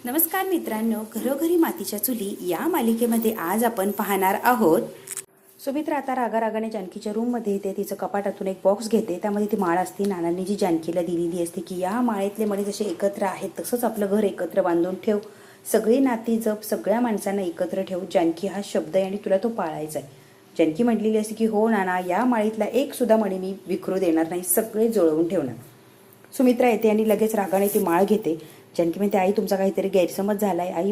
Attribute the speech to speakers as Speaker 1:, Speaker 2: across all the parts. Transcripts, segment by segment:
Speaker 1: नमस्कार मित्रांनो, घरोघरी मातीच्या चुली या मालिकेमध्ये आज आपण पाहणार आहोत. सुमित्रा आता रागारागाने जानकीच्या रूममध्ये येते. तिचं कपाटातून एक बॉक्स घेते. त्यामध्ये ती माळ असते. नानांनी जी जानकीला दिलेली असते की या माळेतले मणी जसे एकत्र आहेत तसंच आपलं घर एकत्र बांधून ठेव, सगळी नाती जप, सगळ्या माणसांना एकत्र ठेव. जानकी हा शब्द आहे आणि तुला तो पाळायचा आहे. जानकी म्हटलेली असते की हो नाना, या माळीतला एक सुद्धा मणी मी विखरू देणार नाही, सगळे जुळवून ठेवणार. सुमित्रा येते आणि लगेच रागाने ती माळ घेते. जानकी म्हणते आई तुमचा काहीतरी गैरसमज झालाय, आई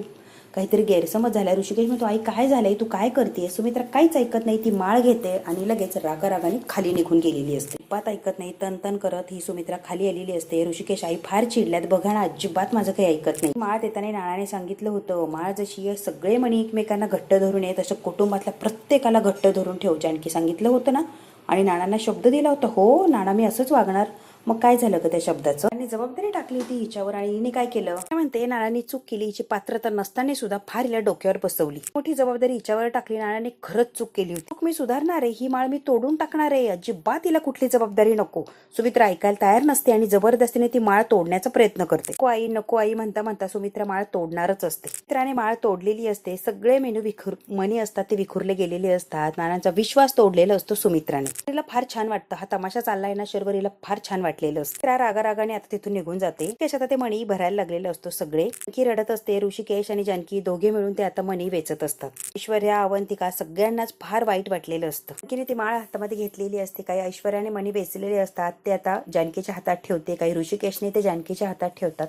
Speaker 1: काहीतरी गैरसमज झालाय. ऋषिकेश म्हणतो आई काय झालंय, तू काय करतेय. सुमित्रा काहीच ऐकत नाही, ती माळ घेते आणि लगेच रागारागाने खाली निघून गेलेली असते. बात ऐकत नाही, तन करत ही सुमित्रा खाली आलेली असते. ऋषिकेश आई फार चिडल्यात, बघा ना अजिबात माझं काही ऐकत नाही. माळ देताना नानाने सांगितलं होतं माळ जशी आहे सगळे मणी एकमेकांना घट्ट धरून येत तसं कुटुंबातल्या प्रत्येकाला घट्ट धरून ठेव. जानकी सांगितलं होतं ना, आणि नानांना शब्द दिला होता. हो नाना मी असंच वागणार. मग काय झालं का त्या शब्दाचं. आणि जबाबदारी टाकली होती हिच्यावर आणि हिने काय केलं. म्हणते नानांनी चूक केली, हिची पात्रता नसताना सुद्धा फार हिला डोक्यावर बसवली. मोठी जबाबदारी हिच्यावर टाकली. नानांनी खरंच चूक केली होती. चूक मी सुधारणार आहे, ही माळ मी तोडून टाकणार आहे, अजिबात तिला कुठली जबाबदारी नको. सुमित्रा ऐकायला तयार नसते आणि जबरदस्तीने ती माळ तोडण्याचा प्रयत्न करते. नको आई म्हणता म्हणता सुमित्रा माळ तोडणारच असते. सुमित्राने माळ तोडलेली असते. सगळे मणी असतात ते विखुरले गेलेले असतात. नानांचा विश्वास तोडलेला असतो सुमित्राने. तिला फार छान वाटतं, हा तमाशा चाललाय ना शर्वर, हिला फार छान वाटलेलं असतं. त्या रागारागाने आता तिथून निघून जाते. आता ते मणी भरायला लागलेलं असतो. सगळे जानकी रडत असते. ऋषिकेश आणि जानकी दोघे मिळून ते आता मणी वेचत असतात. ऐश्वर्या, अवंतिका सगळ्यांनाच फार वाईट वाटलेलं असतं. जानकीने ती माळ हातामध्ये घेतलेली असते. काही ऐश्वर्याने मणी वेचलेले असतात ते आता जानकीच्या हातात ठेवते. काही ऋषिकेशने ते जानकीच्या हातात ठेवतात.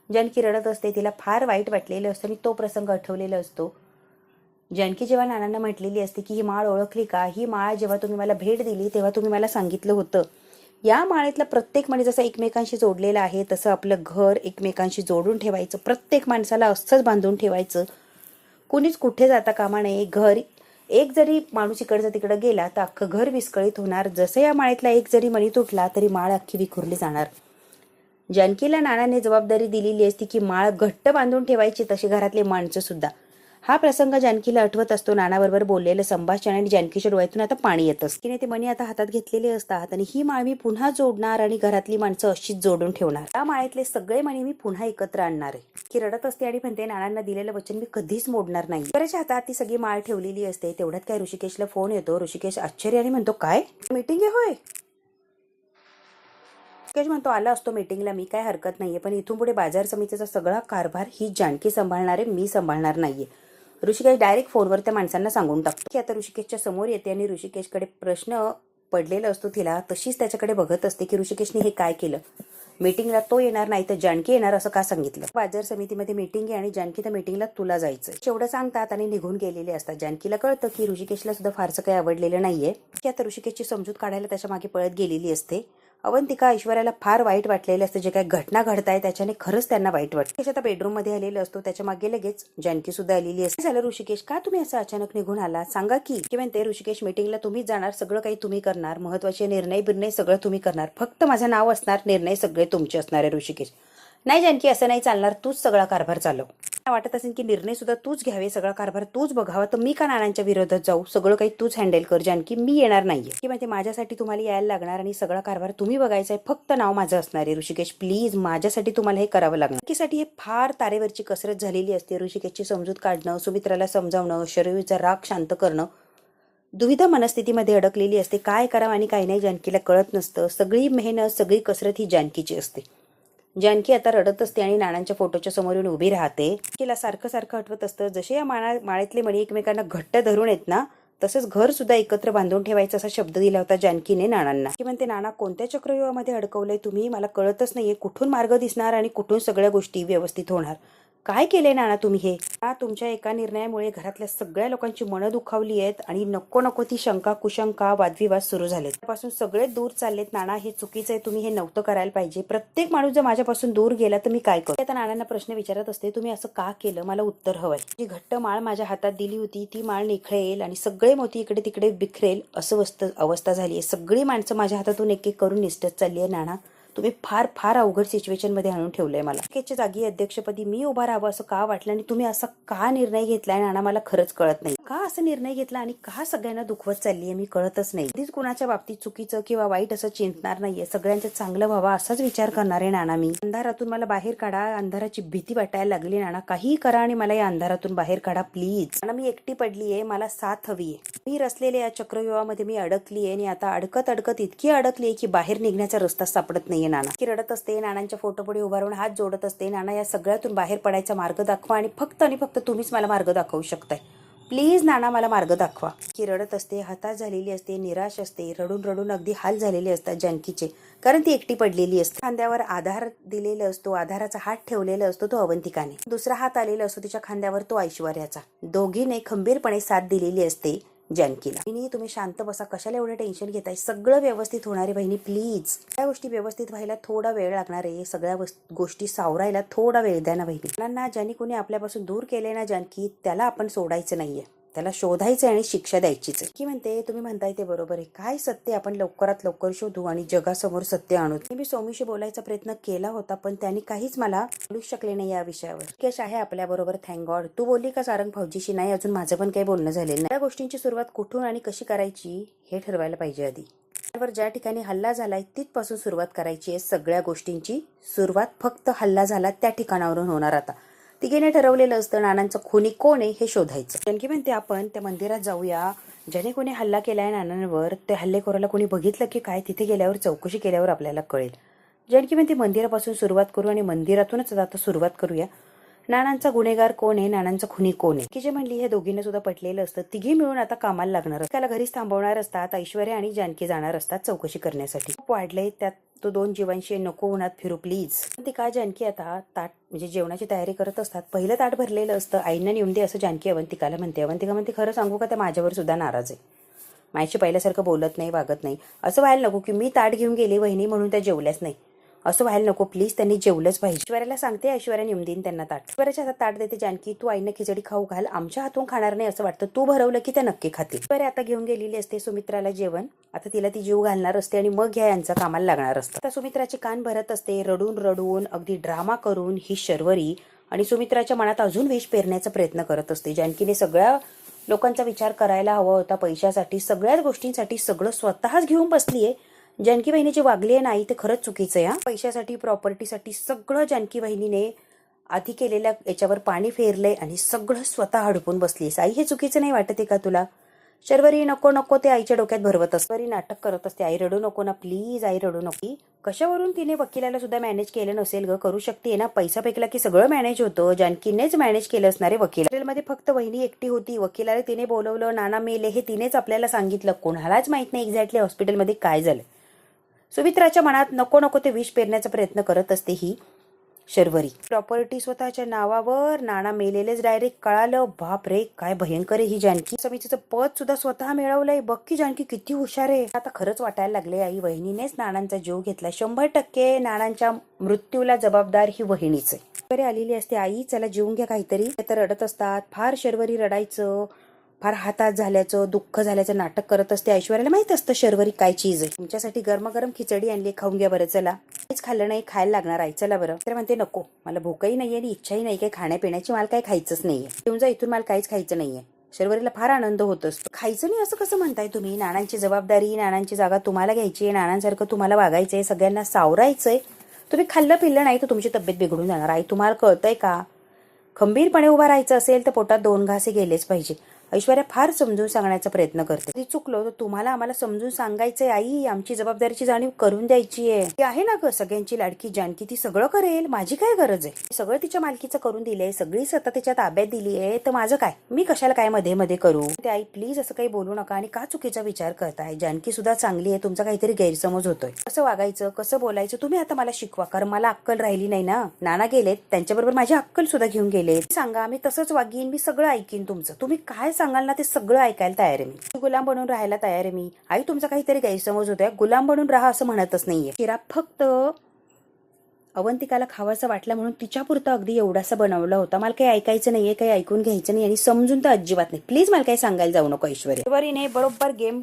Speaker 1: जानकी रडत असते, तिला फार वाईट वाटलेलं असतं आणि तो प्रसंग आठवलेला असतो. जानकी जेव्हा नानांना म्हटलेली असते की ही माळ ओळखली का, ही माळ जेव्हा तुम्ही मला भेट दिली तेव्हा तुम्ही मला सांगितलं होतं या माळेतला प्रत्येक मणी जसं एकमेकांशी जोडलेलं आहे तसं आपलं घर एकमेकांशी जोडून ठेवायचं, प्रत्येक माणसाला असंच बांधून ठेवायचं, कुणीच कुठे जाता कामा नये. घर एक जरी माणूस इकडचा तिकडं गेला तर अख्खं घर विस्कळीत होणार. जसं या माळेतला एक जरी मणी तुटला तरी माळ अख्खी विखुरली जाणार. जानकीला नानाने जबाबदारी दिलेली असती की माळ घट्ट बांधून ठेवायची, तशी घरातले माणसं सुद्धा. हा प्रसंग जानकीला आठवत असतो. नानाबरोबर बोललेलं संभाषण आणि जानकीच्या डोळ्यातून आता पाणी येत असतं. तिने ते मणी आता हातात घेतलेले असतात आणि ही माळ मी पुन्हा जोडणार आणि घरातली माणसं अशीच जोडून ठेवणार. या माळेतले सगळे मणी मी पुन्हा एकत्र आणणार आहे. की रडत असते आणि म्हणते नानांना दिलेलं वचन मी कधीच मोडणार नाही. बऱ्याच्या हातात ती सगळी माळ ठेवलेली असते. तेवढ्यात काय ऋषिकेशला फोन येतो. ऋषिकेश आश्चर्याने म्हणतो काय मीटिंग आहे होय. ऋषिकेश म्हणतो आला असतो मीटिंगला मी, काय हरकत नाहीये, पण इथून पुढे बाजार समितीचा सगळा कारभार ही जानकी सांभाळणार आहे, मी सांभाळणार नाहीये. ऋषिकेश डायरेक्ट फोनवर त्या माणसांना सांगून टाकतो. की आता ऋषिकेशच्या समोर येते आणि ऋषिकेशकडे प्रश्न पडलेला असतो. तिला तशीच त्याच्याकडे बघत असते की ऋषिकेशने हे काय केलं. मीटिंगला तो येणार नाही तर जानकी येणार असं का सांगितलं. बाजार समितीमध्ये मीटिंग आहे आणि जानकी त्या मीटिंगला तुला जायचंय एवढं सांगतात आणि निघून गेलेले असतात. जानकीला कळतं की ऋषिकेशला सुद्धा फारसं काही आवडलेलं नाहीये. की आता ऋषिकेशची समजूत काढायला त्याच्या मागे पळत गेलेली असते. अवंतिका ऐश्वर्याला फार वाईट वाटलेलं असतं. जे काही घटना घडताय त्याच्याने खरंच त्यांना वाईट वाटतं. आता बेडरूम मध्ये आलेलं असतो. त्याच्या मागे लगेच जानकी सुद्धा आलेली असते. झालं ऋषिकेश, का तुम्ही असं अचानक निघून आला, सांगा की. म्हणते ऋषिकेश मीटिंगला तुम्हीच जाणार, सगळं काही तुम्ही करणार, महत्वाचे निर्णय सगळं तुम्ही करणार, फक्त माझं नाव असणार, निर्णय सगळे तुमचे असणार आहे. ऋषिकेश नाही जानकी असं नाही चालणार, तूच सगळा कारभार चालव. वाटत असेल की निर्णय सुद्धा तूच घ्यावे, सगळा कारभार तूच बघावा, तर मी का नानांच्या विरोधात जाऊ, सगळं काही तूच हँडल कर जानकी, मी येणार नाहीये. की म्हणते माझ्यासाठी तुम्हाला यायला लागणार आणि सगळा कारभार तुम्ही बघायचा आहे, फक्त नाव माझं असणार आहे. ऋषिकेश प्लीज माझ्यासाठी तुम्हाला हे करावं लागणार. ऋषिकेशसाठी हे फार तारेवरची कसरत झालेली असते. ऋषिकेशची समजूत काढणं, सुमित्राला समजावणं, शरीरचा राग शांत करणं, दुविधा मनस्थितीमध्ये अडकलेली असते. काय करावं आणि काय नाही जानकीला कळत नसतं. सगळी मेहनत सगळी कसरत ही जानकीची असते. जानकी आता रडत असते आणि नानांच्या फोटोच्या समोर येऊन उभी राहते. तिला सारखं सारखं आठवत असतं जसे या माळेतले मणी एकमेकांना घट्ट धरून येत ना, तसंच घर सुद्धा एकत्र बांधून ठेवायचा असा शब्द दिला होता जानकीने नानांना. की म्हणते नाना कोणत्या चक्रव्यूहामध्ये अडकवलंय तुम्ही, मला कळतच नाहीये, कुठून मार्ग दिसणार आणि कुठून सगळ्या गोष्टी व्यवस्थित होणार. काय केलंय नाना तुम्ही हे. तुमच्या एका निर्णयामुळे घरातल्या सगळ्या लोकांची मनं दुखावली आहेत आणि नको नको ती शंका कुशंका वादविवाद सुरू झालेत. त्यापासून सगळे दूर चाललेत. नाना हे चुकीचं आहे, तुम्ही हे नव्हतं करायला पाहिजे. प्रत्येक माणूस जर माझ्यापासून दूर गेला तर मी काय करू. आता नानांना प्रश्न विचारत असते, तुम्ही असं का केलं, मला उत्तर हवंय. जी घट्ट माळ माझ्या हातात दिली होती ती माळ निखळेल आणि सगळे मोती इकडे तिकडे बिखरेल असं अवस्था झाली आहे. सगळी माणसं माझ्या हातातून एक एक करून निसटत चालली आहे. नाना तुम्ही फार फार अवघड सिच्युएशन मध्ये आणून ठेवलंय मला. च्या जागी अध्यक्षपदी मी उभा राहावं असं का वाटलं आणि तुम्ही असा का निर्णय घेतलाय नाना, मला खरंच कळत नाही. का असं निर्णय घेतला आणि का सगळ्यांना दुखवत चाललीये मी कळतच नाही. कधीच कुणाच्या बाबतीत चुकीचं किंवा वाईट असं चिंतणार नाहीये. सगळ्यांचं चांगलं व्हावं असाच विचार करणारे नाना मी. अंधारातून मला बाहेर काढा, अंधाराची भीती वाटायला लागली नाना. काहीही करा आणि मला या अंधारातून बाहेर काढा प्लीज. नाना मी एकटी पडलीये, मला साथ हवीये. मी रचलेल्या या चक्रव्यूहामध्ये मी अडकलीये आणि आता अडकत अडकत इतकी अडकलीये की बाहेर निघण्याचा रस्ता सापडत नाहीये नाना. की रडत असते, नानांच्या फोटो पुढे उभा राहून हात जोडत असते. नाना या सगळ्यातून बाहेर पडायचा मार्ग दाखवा आणि फक्त तुम्हीच मला मार्ग दाखवू शकताय. प्लीज नाना मला मार्ग दाखवा. की रडत असते, हताश झालेली असते, निराश असते, रडून रडून अगदी हाल झालेले असतात जानकीचे, कारण ती एकटी पडलेली असते. खांद्यावर आधार दिलेला असतो, आधाराचा हात ठेवलेला असतो तो अवंतिकाने, दुसरा हात आलेला असतो तिच्या खांद्यावर तो ऐश्वर्याचा. दोघीने खंबीरपणे साथ दिलेली असते जानकीला. बहिणी तुम्ही शांत बसा, कशाला एवढं टेन्शन घेताय, सगळं व्यवस्थित होणार आहे बहिणी प्लीज. त्या गोष्टी व्यवस्थित व्हायला थोडा वेळ लागणार आहे, सगळ्या गोष्टी सावरायला थोडा वेळ द्या ना बहिणी. मुलांना ज्यांनी कोणी आपल्यापासून दूर केले ना जानकी, त्याला आपण सोडायचं नाहीये, त्याला शोधायचं आणि शिक्षा द्यायचीच आहे. की म्हणते तुम्ही म्हणताय ते बरोबर आहे, काय सत्य आपण लवकरात लवकर शोधू आणि जगासमोर सत्य आणू. मी सौमीशी बोलायचा प्रयत्न केला होता पण त्यांनी काहीच मला बोलू शकले नाही या विषयावर. केश आहे आपल्या बरोबर, थँक गॉड. तू बोलली का सारंग भाऊजीशी? नाही, अजून माझं पण काही बोलणं झालेलं नाही. या गोष्टींची सुरुवात कुठून आणि कशी करायची हे ठरवायला पाहिजे आधी. ज्या ठिकाणी हल्ला झालाय तिथपासून सुरुवात करायची आहे. सगळ्या गोष्टींची सुरुवात फक्त हल्ला झाला त्या ठिकाणावरून होणार. आता तिघीने ठरवलेलं असतं नानांचं खुनी कोण आहे हे शोधायचं. जानकी म्हणते आपण त्या मंदिरात जाऊया, ज्याने कोणी हल्ला केलाय नानांवर ते हल्लेखोराला कोणी बघितलं की काय, तिथे गेल्यावर चौकशी केल्यावर आपल्याला कळेल. जानकी म्हणते मंदिरापासून सुरुवात करू आणि मंदिरातूनच आता सुरुवात करूया. नानांचा गुन्हेगार कोण आहे, नानांचा खुनी कोण आहे. की जे म्हणली हे दोघींना सुद्धा पटलेलं असतं. तिघी मिळून आता कामाला लागणार, त्याला घरीच थांबवणार असतात. ऐश्वर्या आणि जानकी जाणार असतात चौकशी करण्यासाठी. खूप वाढलंय त्यात तो दोन जीवांशी नको उन्हात फिरू प्लीज. ते काय जानकी आता ताट म्हणजे जेवणाची तयारी करत असतात. पहिलं ताट भरलेलं असतं. आईंना नेऊन दे असं जानकी अवंतिकाला म्हणते. अवंतिका म्हणते खरं सांगू का, त्या माझ्यावर सुद्धा नाराज आहे. माझ्याशी पहिल्यासारखं बोलत नाही, वागत नाही. असं व्हायला नको की मी ताट घेऊन गेली वहिनी म्हणून त्या जेवल्याच नाही. असं व्हायला नको प्लीज, त्यांनी जेवलंच पाहिजे. ऐश्वर्याला सांगते, ऐश्वर्या नेऊन देईन त्यांना ताट. ऐश्वर्याच्या हातात ताट देते जानकी. तू आईनं खिचडी खाऊ घाल, आमच्या हातून खाणार नाही असं वाटतं, तू भरवलं की त्या नक्की खातील. ऐश्वर्या आता घेऊन गेलेली असते सुमित्राला जेवण. आता तिला ती जीव घालणार असते आणि मग ह्या यांचा कामाला लागणार असतं. आता सुमित्राची कान भरत असते, रडून रडून अगदी ड्रामा करून ही शर्वरी आणि सुमित्राच्या मनात अजून विष पेरण्याचा प्रयत्न करत असते. जानकीने सगळ्या लोकांचा विचार करायला हवा होता, पैशासाठी सगळ्याच गोष्टींसाठी सगळं स्वतःच घेऊन बसलीये. जानकी बहिणीची वागली आहे नाही ते खरंच चुकीचं आहे. पैशासाठी प्रॉपर्टीसाठी सगळं जानकी बहिणीने आधी केलेल्या याच्यावर पाणी फेरलंय आणि सगळं स्वतः हडपून बसलीस. आई हे चुकीचं नाही वाटत आहे का तुला? शर्वरी नको नको ते आईच्या डोक्यात भरवत असते. शर्वरी नाटक करत असते, आई रडू नको ना प्लीज, आई रडू नको. कशावरून तिने वकिलाला सुद्धा मॅनेज केलं नसेल ग, करू शकते ना, पैसा फेकला की सगळं मॅनेज होतं. जानकीनेच मॅनेज केलं असणारे. वकिलामध्ये फक्त वहिनी एकटी होती, वकिलाला तिने बोलवलं, नाना मेले हे तिनेच आपल्याला सांगितलं. कोणालाच माहित नाही एक्झॅक्टली हॉस्पिटलमध्ये काय झालं. सुमित्राच्या मनात नको नको ते विष पेरण्याचा प्रयत्न करत असते ही शर्वरी. प्रॉपर्टी स्वतःच्या नावावर, नाना मेलेलेच डायरेक्ट कळालं. बाप रे काय भयंकर आहे ही जानकी. समितीचं पद सुद्धा स्वतः मिळवलंय. बघ की जानकी किती हुशार आहे. आता खरंच वाटायला लागले आई वहिनीनेच नानांचा जीव घेतला. 100% नानांच्या मृत्यूला जबाबदार ही वहिनीच आहे. शर्वरी आलेली असते, आई चला जेवून घ्या काहीतरी. तर रडत असतात. फार शर्वरी रडायचं, फार हातात झाल्याचं दुःख झाल्याचं नाटक करत असते. ऐश्वर्याला माहित असतं शर्वरी काय चीज आहे. तुमच्यासाठी गरमागरम खिचडी आणली, खाऊन घ्या बरं. चला, काहीच खाल्लं नाही, खायला लागणार आहे, चला बरं. तर म्हणते नको, मला भूकही नाहीये आणि इच्छाही नाही काही खाण्यापिण्याची, मला काही खायचंच नाहीये. येऊन जा इथून, मला काहीच खायचं नाहीये. शर्वरीला फार आनंद होत असतो. खायचं नाही असं कसं म्हणताय तुम्ही? नानांची जबाबदारी, नानांची जागा तुम्हाला घ्यायची आहे, नानांसारखं तुम्हाला वागायचंय, सगळ्यांना सावरायचंय. तुम्ही खाल्लं पिल्लं नाही तर तुमची तब्येत बिघडून जाणार. आई तुम्हाला कळतंय का? खंबीरपणे उभा राहायचं असेल तर पोटात 2 घासे गेलेच पाहिजे. ऐश्वर्या फार समजून सांगण्याचा प्रयत्न करते. ती चुकलो तर तुम्हाला आम्हाला समजून सांगायचंय आई, आमची जबाबदारीची जाणीव करून द्यायची आहे. ती आहे ना ग सगळ्यांची लाडकी जानकी, ती सगळं करेल, माझी काय गरज आहे? सगळं तिच्या मालकीचं करून दिलंय, सगळी सत्ता तिच्या ताब्यात दिली आहे, तर माझं काय, मी कशाला काय मध्ये मध्ये करू? ते आई प्लीज असं काही बोलू नका आणि का चुकीचा विचार करताय? जानकी सुद्धा चांगली आहे, तुमचा काहीतरी गैरसमज होतोय. कसं वागायचं, कसं बोलायचं तुम्ही आता मला शिकवा, कारण मला अक्कल राहिली नाही ना. नाना गेलेत, त्यांच्याबरोबर माझी अक्कल सुद्धा घेऊन गेले. सांगा, मी तसंच वागीन, मी सगळं ऐकीन तुमचं. तुम्ही काय सांगाल ना ते सगळं ऐकायला तयार आहे मी. गुलाम बनून राहायला तयार आहे मी. आई तुमचा काहीतरी गैरसमज होतोय, गुलाम बनून राहा असं म्हणतच नाहीये. शिरा फक्त अवंतिकाला खावासा वाटला म्हणून तिच्यापुरतं अगदी एवढासा बनवला होता. मला काही ऐकायचं नाहीये, काही ऐकून घ्यायचं नाही आणि समजून तर अजिबात नाही. प्लीज मला काही सांगायला जाऊ नको ऐश्वर्या. शर्वरीने बरोबर गेम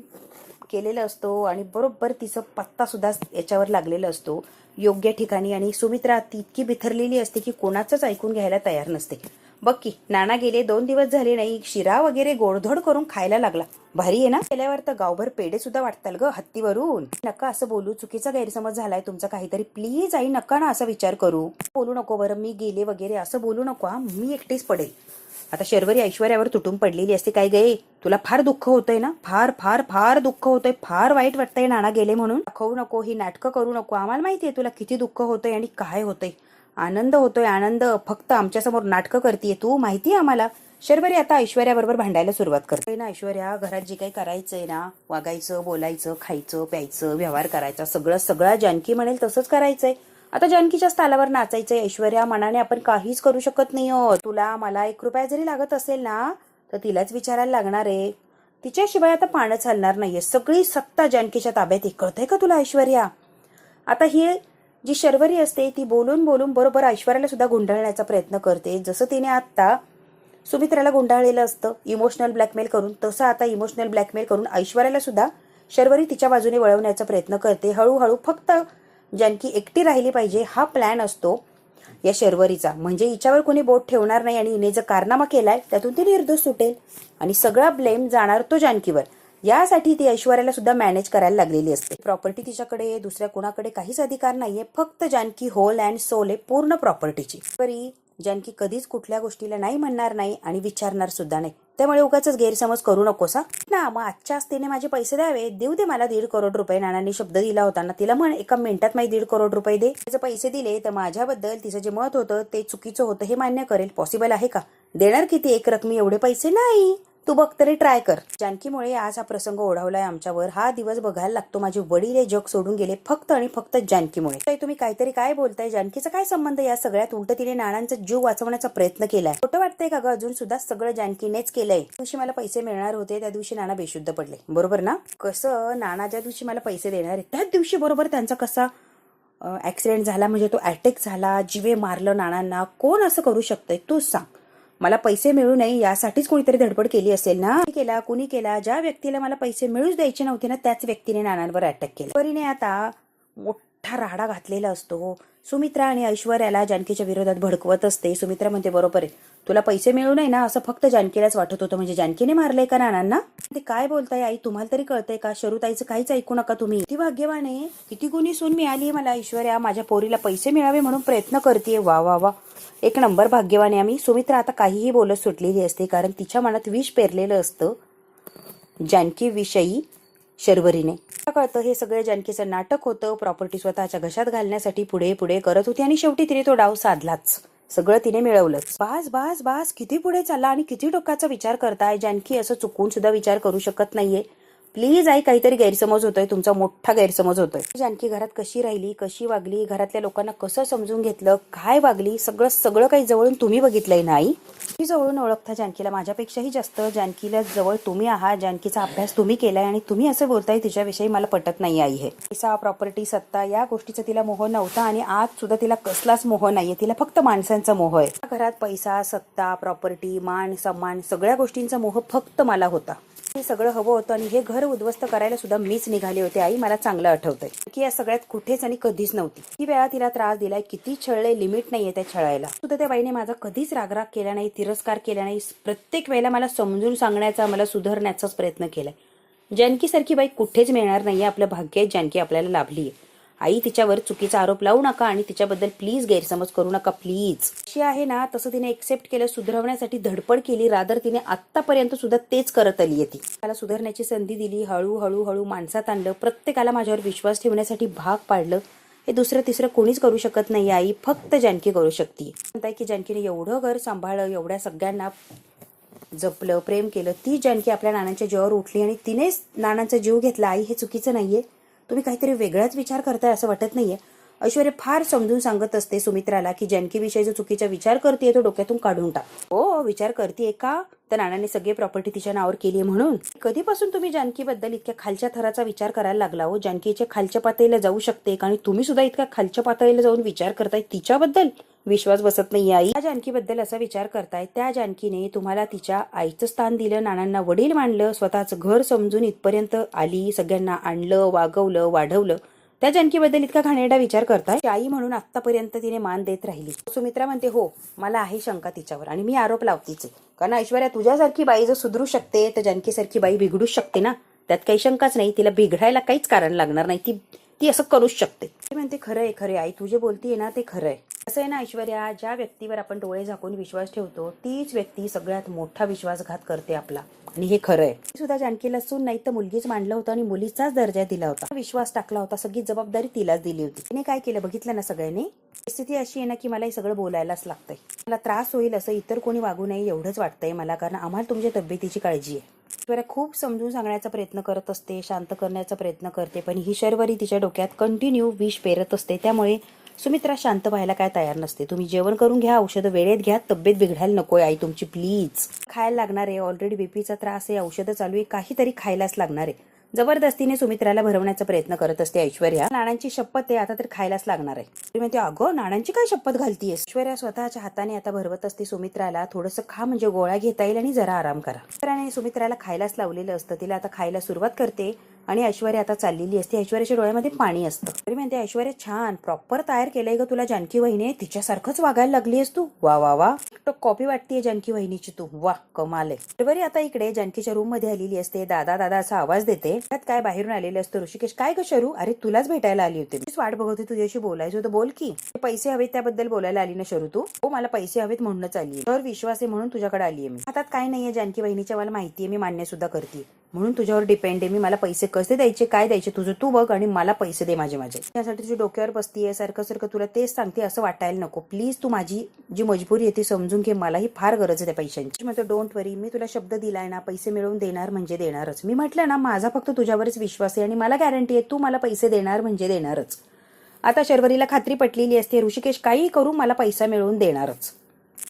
Speaker 1: केलेला असतो आणि बरोबर तिचा पत्ता सुद्धा याच्यावर लागलेला असतो योग्य ठिकाणी. आणि सुमित्रा ती इतकी बिथरलेली असते की कोणाचंच ऐकून घ्यायला तयार नसते. बघ की नाना गेले 2 दिवस झाले नाही, शिरा वगैरे गोडधोड करून खायला लागला. भारी आहे ना. गेल्यावर तर गावभर पेढे सुद्धा वाटताल ग हत्तीवरून. नका असं बोलू, चुकीचा गैरसमज झालाय तुमचा काहीतरी. प्लीज आई नका ना असा विचार करू. बोलू नको बरं, मी गेले वगैरे असं बोलू नको. मी एकटीच पडेल. आता शर्वरी ऐश्वर्यावर तुटून पडलेली असते. काय गे, तुला फार दुःख होतंय ना? फार फार फार दुःख होतंय, फार वाईट वाटतंय नाना गेले म्हणून. दाखवू नको, ही नाटकं करू नको. आम्हाला माहितीये तुला किती दुःख होतंय आणि काय होतंय. आनंद होतोय आनंद, फक्त आमच्यासमोर नाटकं करतीये तू, माहितीये आम्हाला. शर्वरी आता ऐश्वर्याबरोबर भांडायला सुरुवात करते ना. ऐश्वर्या, घरात जे काही करायचंय ना, वागायचं, बोलायचं, खायचं, प्यायचं, व्यवहार करायचा, सगळं जानकी म्हणेल तसंच करायचंय. आता जानकीच्याच तालावर नाचायचंय. ऐश्वर्या, मनाने आपण काहीच करू शकत नाही आहोत. तुला मला 1 रुपया जरी लागत असेल ना, तर तिलाच विचारायला लागणार आहे. तिच्याशिवाय आता पाणच हलणार नाहीये. सगळी सत्ता जानकीच्या ताब्यात आहे. कळतंय का तुला ऐश्वर्या? आता ही जी शर्वरी असते ती बोलून बोलून बरोबर ऐश्वर्याला सुद्धा गुंडाळण्याचा प्रयत्न करते. जसं तिने आता सुमित्राला गुंडाळलेलं असतं इमोशनल ब्लॅकमेल करून, तसं आता इमोशनल ब्लॅकमेल करून ऐश्वर्याला सुद्धा शर्वरी तिच्या बाजूने वळवण्याचा प्रयत्न करते. हळूहळू फक्त जानकी एकटी राहिली पाहिजे हा प्लॅन असतो या शर्वरीचा. म्हणजे हिच्यावर कोणी बोट ठेवणार नाही आणि हिने जो कारनामा केलाय त्यातून ती निर्दोष सुटेल आणि सगळा ब्लेम जाणार तो जानकीवर. यासाठी ती ऐश्वर्याला सुद्धा मॅनेज करायला लागलेली असते. प्रॉपर्टी तिच्याकडे दुसऱ्या कोणाकडे काहीच अधिकार नाहीये. फक्त जानकी होल अँड सोल आहे पूर्ण प्रॉपर्टीची. तरी जानकी कधीच कुठल्या गोष्टीला नाही म्हणणार नाही आणि विचारणार सुद्धा नाही. त्यामुळे उगाच गैरसमज करू नकोस ना. मग आजच्या तिने माझे पैसे द्यावे, देऊ दे मला 1.5 करोड रुपये. नानांनी शब्द दिला होता ना, तिला म्हण 1 मिनिटात माझे 1.5 करोड रुपये दे. तिचे पैसे दिले तर माझ्याबद्दल तिचं जे मत होतं ते चुकीचं होतं हे मान्य करेल. पॉसिबल आहे का? देणार किती एक रकमी एवढे पैसे? नाही. तू बघ तरी ट्राय कर. जानकीमुळे आज हा प्रसंग ओढवलाय आमच्यावर. हा दिवस बघायला लागतो. माझे वडील हे जग सोडून गेले फक्त आणि फक्त जानकीमुळे. तुम्ही काहीतरी काय बोलताय? जानकीचा काय संबंध या सगळ्यात? उलट तिने नानांचा जीव वाचवण्याचा प्रयत्न केलाय. खोटं वाटतंय का ग? अजून सुद्धा सगळं जानकीनेच केलंय. दिवशी मला पैसे मिळणार होते त्या दिवशी नाना बेशुद्ध पडले, बरोबर ना? कसं नाना ज्या दिवशी मला पैसे देणार आहे त्याच दिवशी बरोबर त्यांचा कसा ऍक्सिडेंट झाला, म्हणजे तो अटॅक झाला, जीवे मारलं नानांना. कोण असं करू शकतंय तूच सांग. मला पैसे मिळू नये यासाठीच कोणीतरी धडपड केली असेल ना. कुणी केला? ज्या व्यक्तीला मला पैसे मिळूच द्यायचे नव्हते ना त्याच व्यक्तीने नानांवर अटॅक केला. परीने आता मोठा राडा घातलेला असतो. सुमित्रा आणि ऐश्वर्याला जानकीच्या विरोधात भडकवत असते. सुमित्रा म्हणते बरोबर आहे, तुला पैसे मिळू नये ना असं फक्त जानकीलाच वाटत होतं, म्हणजे जानकीने मारलंय का नानांना? ते काय बोलताय आई? तुम्हाला तरी कळतंय का? शरुताईचं काहीच ऐकू नका तुम्ही. किती भाग्यवान आहे, किती गुणी सून मिळाली मला ऐश्वर्या. माझ्या पोरीला पैसे मिळावे म्हणून प्रयत्न करते. वा वा वा, 1 नंबर भाग्यवान आहे आम्ही. सुमित्रा आता काहीही बोलत सुटलेली असते, कारण तिच्या मनात विष पेरलेलं असतं जानकी विषयी शर्वरीने. कळतं हे सगळं जानकीचं नाटक होतं. प्रॉपर्टी स्वतःच्या घशात घालण्यासाठी पुढे पुढे करत होती आणि शेवटी तिने तो डाव साधलाच. सगळं तिने मिळवलंच. बास बास बास, किती पुढे चालला आणि किती डोक्याचा विचार करताय. जानकी असं चुकून सुद्धा विचार करू शकत नाहीये. प्लीज आई, काहीतरी गैरसमज होतोय तुमचा, मोठा गैरसमज होतोय. जानकी घरात कशी राहिली, कशी वागली, घरातल्या लोकांना कसं समजून घेतलं, काय वागली, सगळं काही जवळून तुम्ही बघितलंय ना आई. तुम्ही जवळून ओळखता जानकीला माझ्यापेक्षाही जास्त. जानकीला जवळ तुम्ही आहात. जानकीचा अभ्यास तुम्ही केलाय आणि तुम्ही असं बोलताय तिच्याविषयी मला पटत नाही आई. हे पैसा, प्रॉपर्टी, सत्ता या गोष्टीचा तिला मोह नव्हता आणि आज सुद्धा तिला कसलाच मोह नाहीये. तिला फक्त माणसांचा मोह आहे. घरात पैसा, सत्ता, प्रॉपर्टी, मान सन्मान सगळ्या गोष्टींचा मोह फक्त मला होता. हे सगळं हवं होतं आणि हे घर उद्ध्वस्त करायला सुद्धा मीच निघाले होते आई. मला चांगलं आठवतंय की या सगळ्यात कुठेच आणि कधीच नव्हती. किती वेळा तिला त्रास दिलाय, किती छळले, लिमिट नाहीये त्या छळायला. सुद्धा त्या बाईने माझा कधीच रागराग केला नाही, तिरस्कार केला नाही. प्रत्येक वेळेला मला समजून सांगण्याचा, मला सुधारण्याचाच प्रयत्न केलाय. जानकी सारखी बाई कुठेच मिळणार नाहीये. आपलं भाग्य आहे जानकी आपल्याला लाभलीये. आई, तिच्यावर चुकीचा आरोप लावू नका आणि तिच्याबद्दल प्लीज गैरसमज करू नका प्लीज. अशी आहे ना तसं तिने एक्सेप्ट केलं, सुधारण्यासाठी धडपड केली. रादर तिने आतापर्यंत सुद्धा तेच करत आली आहे. ती मला सुधारण्याची संधी दिली, हळूहळू माणसात आणलं, प्रत्येकाला माझ्यावर विश्वास ठेवण्यासाठी भाग पाडलं. हे दुसरं तिसरं कोणीच करू शकत नाही आई, फक्त जानकी करू शकते. म्हणताय की जानकीने एवढं घर सांभाळलं, एवढ्या सगळ्यांना जपलं, प्रेम केलं. ती जानकी आपल्या नानांच्या जीवावर उठली आणि तिनेच नानांचा जीव घेतला. आई, हे चुकीचं नाहीये. तुम्ही काहीतरी वेगळाच विचार करताय असं वाटत नाहीये. ऐश्वर्या फार समजून सांगत असते सुमित्राला की जानकी विषयी जो चुकीचा विचार करतेय तो डोक्यातून काढून टाक. हो, विचार करतेय का? तर नानाने सगळी प्रॉपर्टी तिच्या नावावर केली म्हणून. कधीपासून तुम्ही जानकीबद्दल इतक्या खालच्या थराचा विचार करायला लागला हो? जानकीच्या खालच्या पातळीला जाऊ शकते आणि तुम्ही सुद्धा इतक्या खालच्या पातळीला जाऊन विचार करताय तिच्याबद्दल? विश्वास बसत नाही आई. त्या जानकीबद्दल असा विचार करताय, त्या जानकीने तुम्हाला तिच्या आईचं स्थान दिलं, नानांना वडील मानलं, स्वतःचं घर समजून इथपर्यंत आली, सगळ्यांना आणलं, वागवलं, वाढवलं. त्या जानकीबद्दल इतका घाणेरडा विचार करताय? आई म्हणून आतापर्यंत तिने मान देत राहिली. सुमित्रा म्हणते हो मला आहे शंका तिच्यावर आणि मी आरोप लावतीच आहे. कारण ऐश्वर्या तुझ्यासारखी बाई जर सुधरू शकते तर जानकीसारखी बाई बिघडूच शकते ना. त्यात काही शंकाच नाही. तिला बिघडायला काहीच कारण लागणार नाही. ती असं करूच शकते. ती म्हणते खरंय खरंय आई तू जे बोलतीये ना ते खरंय. असं आहे ना ऐश्वर्या, ज्या व्यक्तीवर आपण डोळे झाकून विश्वास ठेवतो तीच व्यक्ती सगळ्यात मोठा विश्वासघात करते आपला. आणि हे खरं आहे. सुद्धा जानकीला सून नाही तर मुलगीच मांडलं होतं आणि मुलीचाच दर्जा दिला होता. विश्वास टाकला होता. सगळी जबाबदारी तिलाच दिली होती. तिने काय केलं बघितलं ना सगळ्यांनी. परिस्थिती अशी आहे ना की मला हे सगळं बोलायलाच लागतंय. मला त्रास होईल असं इतर कोणी वागू नये एवढंच वाटतंय मला. कारण आम्हाला तुमच्या तब्येतीची काळजी आहे. ऐश्वर्या खूप समजून सांगण्याचा प्रयत्न करत असते, शांत करण्याचा प्रयत्न करते, पण ही शर्वरी तिच्या डोक्यात कंटिन्यू विष पेरत असते. त्यामुळे सुमित्रा शांत व्हायला काय तयार नसते. तुम्ही जेवण करून घ्या, औषधं वेळेत घ्या, तब्येत बिघडायला नकोय आई तुमची प्लीज. खायला लागणार आहे. ऑलरेडी बीपीचा त्रास आहे, औषधं चालू आहे, काहीतरी खायलाच लागणार आहे. जबरदस्तीने सुमित्राला भरवण्याचा प्रयत्न करत असते ऐश्वर्या. नानांची शपथ आहे आता तर खायलाच लागणार आहे. ती म्हणते अगं नानांची काय शपथ घालतीये. ऐश्वर्या स्वतःच्या हाताने आता भरवत असते सुमित्राला. थोडंसं खा म्हणजे गोळ्या घेता येईल आणि जरा आराम करा. ऐश्वर्याने सुमित्राला खायलाच लावलेलं असतं. तिला आता खायला सुरुवात करते आणि ऐश्वर्या आता चाललेली असते. ऐश्वर्याच्या डोळ्यामध्ये पाणी असतं. तरी म्हणते ऐश्वर्या छान प्रॉपर तयार केलंय ग तुला जानकी वहिनी. तिच्यासारखंच वागायला लागलीयस तू. वा वा वा कॉपी वाटतेय जानकी वहिनीची तू. वा कमाल आहे. शर्वरी आता इकडे जानकीच्या रूम मध्ये आलेली असते. दादा दादा असा आवाज देते. त्यात काय बाहेरून आलेलं असतं ऋषिकेश. काय ग शरू अरे तुलाच भेटायला आली होती. मी वाट बघत होती तुझ्याशी बोलायचं होतं. बोल की. पैसे हवेत त्याबद्दल बोलायला आली ना शरू तू. हो मला पैसे हवेत म्हणूनच आली. तर विश्वास आहे म्हणून तुझ्याकडे आलीये मी. हातात काय नाहीये जानकी वहिनीच्या मला माहितीये. मी मान्य सुद्धा करते म्हणून तुझ्यावर डिपेंड आहे मी. मला पैसे कसे द्यायचे काय द्यायचे तुझं तू बघ आणि मला पैसे दे माझे. त्यासाठी तुझ्या डोक्यावर बसतीये सारखं सारखं तुला तेच सांगते असं वाटायला नको. प्लीज तू माझी जी मजबुरी आहे ती समजून घे. मलाही फार गरज आहे त्या पैशांची. म्हणतो डोंट वरी मी तुला शब्द दिलाय ना पैसे मिळवून देणार म्हणजे देणारच. मी म्हटलं ना माझा फक्त तुझ्यावरच विश्वास आहे आणि मला गॅरंटी आहे तू मला पैसे देणार म्हणजे देणारच. आता शर्वरीला खात्री पटलेली असते ऋषिकेश काही करू मला पैसा मिळवून देणारच.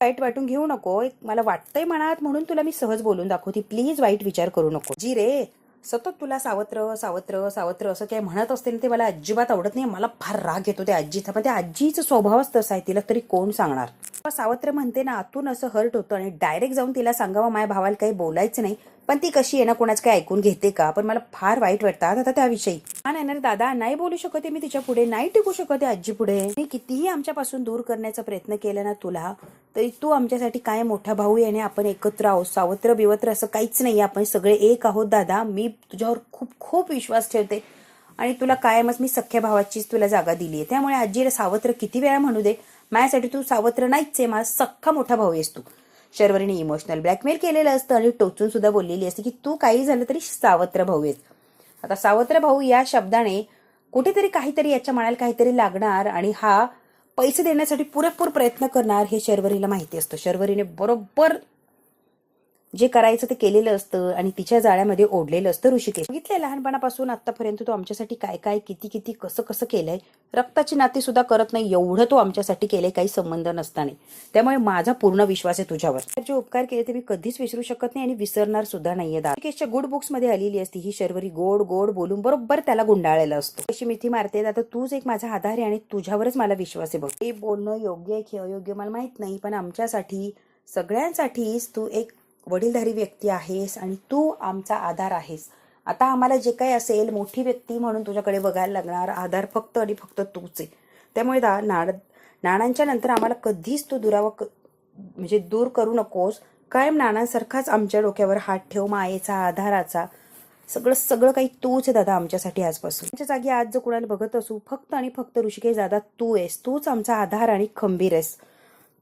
Speaker 1: वाईट वाटून घेऊ नको. मला वाटतंय मनात म्हणून तुला मी सहज बोलून दाखवते. प्लीज वाईट विचार करू नको. जी रे सतत तुला सावत्र सावत्र सावत्र असं काय म्हणत असते ना ते मला अजिबात आवडत नाही. मला फार राग येतो त्या आजीचा. पण त्या आजीचा स्वभावच तसा आहे. तिला तरी कोण सांगणार. सावत्र म्हणते ना आतून असं हर्ट होतं आणि डायरेक्ट जाऊन तिला सांगावं माझ्या भावाला काही बोलायचं नाही. पण ती कशी आहे ना कोणाच काय ऐकून घेते का. पण मला फार वाईट वाटतात आता त्याविषयी. हा नाही ना दादा नाही बोलू शकते मी तिच्या पुढे. नाही टिकू शकते आजी पुढे. मी कितीही आमच्यापासून दूर करण्याचा प्रयत्न केला ना तुला तरी तू आमच्यासाठी काय मोठा भाऊ आहे आणि आपण एकत्र आहोत. सावत्र बिवत्र असं काहीच नाही. आपण सगळे एक आहोत दादा. मी तुझ्यावर खूप खूप विश्वास ठेवते आणि तुला कायमच मी सख्या भावाचीच तुला जागा दिली आहे. त्यामुळे आजीला सावत्र किती वेळा म्हणू दे माझ्यासाठी तू सावत्र नाहीच आहे. माझा सख्खा मोठा भाऊ आहेस तू. शर्वरीने इमोशनल ब्लॅकमेल केलेलं असतं आणि टोचून सुद्धा बोललेली असते की तू काही झालं तरी सावत्र भाऊ आहेस. आता सावत्र भाऊ या शब्दाने कुठेतरी काहीतरी याच्या मनाला काहीतरी लागणार आणि हा पैसे देण्यासाठी पुरेपूर प्रयत्न करणार हे शर्वरीला माहिती असतं. शर्वरीने बरोबर जे करायचं ते केलेलं असतं आणि तिच्या जाळ्यामध्ये ओढलेलं असतं ऋषिकेश. बघितलंय लहानपणापासून आतापर्यंत तो आमच्यासाठी काय काय किती किती कसं कसं केलंय. रक्ताची नाती सुद्धा करत नाही एवढं तो आमच्यासाठी केलंय काही संबंध नसताना. त्यामुळे माझा पूर्ण विश्वास आहे तुझ्यावर. जे उपकार केले ते मी कधीच विसरू शकत नाही आणि विसरणार सुद्धा नाहीये. ऋषिकेशच्या गुड बुक्स मध्ये आलेली असती ही शर्वरी. गोड गोड बोलून बरोबर त्याला गुंडाळलेला असतो. अशी मिठी मारते. आता तूच एक माझा आधार आहे आणि तुझ्यावरच मला विश्वास आहे बघ. हे बोलणं योग्य आहे की अयोग्य मला माहित नाही पण आमच्यासाठी सगळ्यांसाठीच तू एक वडीलधारी व्यक्ती आहेस आणि तू आमचा आधार आहेस. आता आम्हाला जे काही असेल मोठी व्यक्ती म्हणून तुझ्याकडे बघायला लागणार. आधार फक्त आणि फक्त तूच आहे. त्यामुळे नानांच्या नंतर आम्हाला कधीच तू म्हणजे दूर करू नकोस. कायम नानांसारखाच आमच्या डोक्यावर हात ठेव. मायेचा आधाराचा सगळं सगळं काही तूच आहे दादा आमच्यासाठी आजपासून. तुमच्या जागी आज जर कुणाला बघत असू फक्त आणि फक्त ऋषिकेश दादा तू आहेस. तूच आमचा आधार आणि खंबीर आहेस.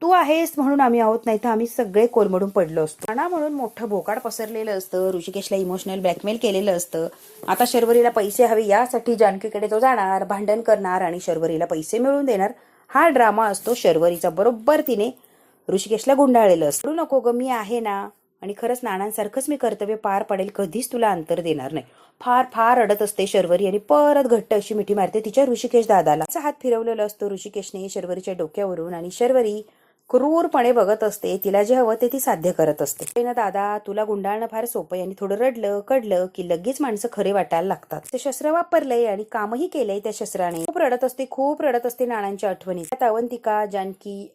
Speaker 1: तू आहेस म्हणून आम्ही आहोत नाही तर आम्ही सगळे कोलमडून पडलो असतो. नाना म्हणून मोठं बोकाड पसरलेलं असतं. ऋषिकेशला इमोशनल ब्लॅकमेल केलेलं असतं. आता शर्वरीला पैसे हवे यासाठी जानकीकडे तो जाणार, भांडण करणार आणि शर्वरीला पैसे मिळवून देणार. हा ड्रामा असतो शर्वरीचा. बरोबर तिने ऋषिकेशला गुंडाळलेलं असतं. नको ग मी आहे ना आणि खरंच नानांसारखंच मी कर्तव्य पार पडेल. कधीच तुला अंतर देणार नाही. फार फार रडत असते शर्वरी आणि परत घट्ट अशी मिठी मारते तिच्या ऋषिकेश दादाला. हात फिरवलेला असतो ऋषिकेशने शर्वरीच्या डोक्यावरून आणि शर्वरी क्रूरपणे बघत असते. तिला जे हवं ते ती साध्य करत असते. ना दादा तुला गुंडाळणं फार सोपं आहे आणि थोडं रडलं कडलं की लगेच माणसं खरे वाटायला लागतात. ते शस्त्र वापरलंय आणि कामही केलंय त्या शस्त्राने. खूप रडत असते नानांच्या आठवणी. त्यात अवंतिका जानकी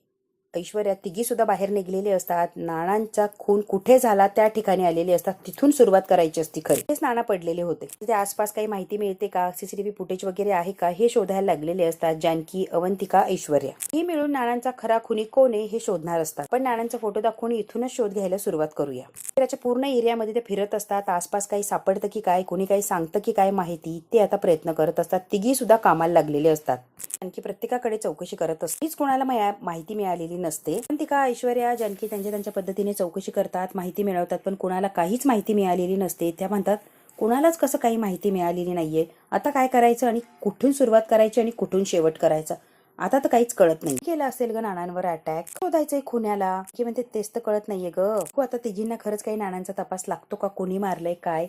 Speaker 1: ऐश्वर्या तिघी सुद्धा बाहेर निघलेले असतात. नानांचा खून कुठे झाला त्या ठिकाणी आलेले असतात. तिथून सुरुवात करायची असती खरी. तेच नाना पडलेले होते. तिथे आसपास काही माहिती मिळते का, सीसीटीव्ही फुटेज वगैरे आहे का, हे शोधायला लागलेले असतात. जानकी, अवंतिका, ऐश्वर्या ही मिळून नानांचा खरा खुनी कोण आहे हे शोधणार असतात. पण नानांचा फोटो दाखवून इथूनच शोध घ्यायला सुरुवात करूया. त्याच्या पूर्ण एरियामध्ये ते फिरत असतात. आसपास काही सापडतं की काय, कोणी काही सांगतं की काय माहिती, ते आता प्रयत्न करत असतात. तिघी सुद्धा कामाला लागलेले असतात. आणखी प्रत्येकाकडे चौकशी करत असते. हीच कोणाला माहिती मिळालेली नसते. पण ती का ऐश्वर्या, जानकी त्यांच्या पद्धतीने चौकशी करतात, माहिती मिळवतात. पण कोणाला काहीच माहिती मिळालेली नसते. त्या म्हणतात कोणालाच कसं काही माहिती मिळालेली नाहीये, आता काय करायचं आणि कुठून सुरुवात करायची आणि कुठून शेवट करायचा, आता तर काहीच कळत नाही. केलं असेल ग नानांवर अटॅक, शोधायचंय खुन्याला की म्हणते तेच तर कळत नाहीये ग. आता तिघींना खरंच काही नानांचा तपास लागतो का, कोणी मारलंय काय.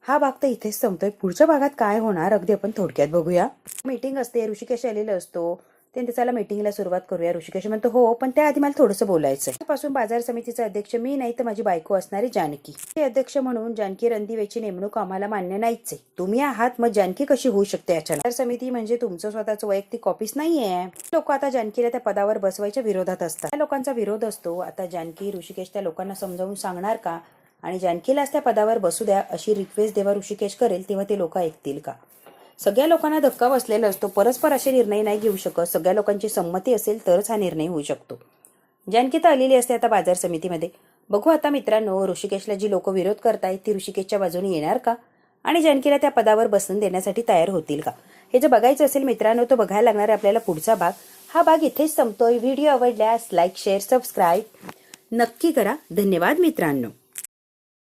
Speaker 1: हा भाग तर इथेच संपतोय. पुढच्या भागात काय होणार अगदी आपण थोडक्यात बघूया. मीटिंग असते, ऋषिकेश आलेला असतो. ते चला मीटिंगला सुरुवात करूया. ऋषिकेश म्हणतो हो, पण त्याआधी मला थोडंसं बोलायचंय. त्यापासून बाजार समितीचा अध्यक्ष मी नाही तर माझी बायको असणारी जानकी. ते अध्यक्ष म्हणून जानकी रणदिवेची नेमणूक आम्हाला मान्य नाहीच आहे. तुम्ही आहात, मग जानकी कशी होऊ शकते अचानक. बाजार समिती म्हणजे तुमचं स्वतःचं वैयक्तिक ऑफिस नाहीये. लोक आता जानकीला त्या पदावर बसवायच्या विरोधात असतात. त्या लोकांचा विरोध असतो. आता जानकी, ऋषिकेश त्या लोकांना समजावून सांगणार का, आणि जानकीलाच त्या पदावर बसू द्या अशी रिक्वेस्ट जेव्हा ऋषिकेश करेल तेव्हा ते लोक ऐकतील का. सगळ्या लोकांना धक्का बसलेला असतो. परस्पर असे निर्णय नाही घेऊ शकत. सगळ्या लोकांची संमती असेल तरच हा निर्णय होऊ शकतो. जानकी तर आलेली असते आता बाजार समितीमध्ये. बघू आता मित्रांनो, ऋषिकेशला जी लोक विरोध करतायत ती ऋषिकेशच्या बाजूने येणार का, आणि जानकीला त्या पदावर बसून देण्यासाठी तयार होतील का. हे जर बघायचं असेल मित्रांनो, तो बघायला लागणार आहे आपल्याला पुढचा भाग. हा भाग इथेच संपतोय. व्हिडिओ आवडल्यास लाईक, शेअर, सबस्क्राईब नक्की करा. धन्यवाद मित्रांनो.